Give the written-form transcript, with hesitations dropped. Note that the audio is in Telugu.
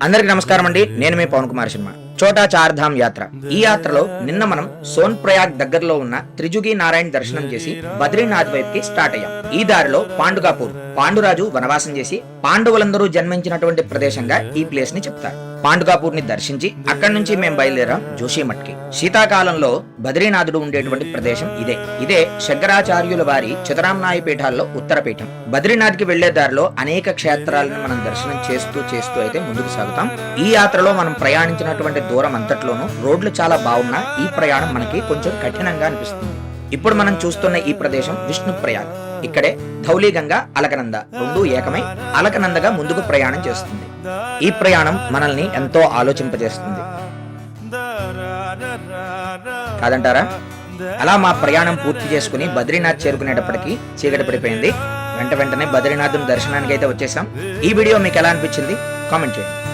అందరికి నమస్కారం అండి. నేను మీ పవన్ కుమార్ శర్మ. చోటా చార్ధామ్ యాత్ర. ఈ యాత్రలో నిన్న మనం సోన్ ప్రయాగ్ దగ్గరలో ఉన్న త్రిజుగి నారాయణ దర్శనం చేసి బద్రీనాథ్ వైపుకి స్టార్ట్ అయ్యాం. ఈ దారిలో పాండుకాపూర్, పాండురాజు వనవాసం చేసి పాండవులందరూ జన్మించినటువంటి ప్రదేశంగా ఈ ప్లేస్ ని చెప్తారు. పాండుకాపూర్ ని దర్శించి అక్కడి నుంచి మేము బయలుదేరాం జోషిమఠ్ కి. శీతాకాలంలో బద్రీనాథుడు ఉండేటువంటి ప్రదేశం ఇదే. ఇదే శంకరాచార్యుల వారి చతురామ్నాయ పీఠాల్లో ఉత్తరపీఠం. బద్రీనాథ్ కి వెళ్లే దారిలో అనేక క్షేత్రాలను మనం దర్శనం చేస్తూ అయితే ముందుకు సాగుతాం. ఈ యాత్రలో మనం ప్రయాణించినటువంటి దూరం అంతట్లోనూ రోడ్లు చాలా బాగున్నా ఈ ప్రయాణం మనకి కొంచెం కఠినంగా అనిపిస్తుంది. ఇప్పుడు మనం చూస్తున్న ఈ ప్రదేశం విష్ణు ప్రయాగ్. ఇక్కడే ధౌలీగంగా అలకనంద రెండూ ఏకమై అలకనందగా ముందుకు ప్రయాణం చేస్తుంది. ఈ ప్రయాణం మనల్ని ఎంతో ఆలోచింపజేస్తుంది కాదంటారా? అలా మా ప్రయాణం పూర్తి చేసుకుని బద్రీనాథ్ చేరుకునేటప్పటికి చీకటి పడిపోయింది. వెంటనే బద్రీనాథ్ దర్శనానికి అయితే వచ్చేసాం. ఈ వీడియో మీకు ఎలా అనిపించింది కామెంట్ చేయండి.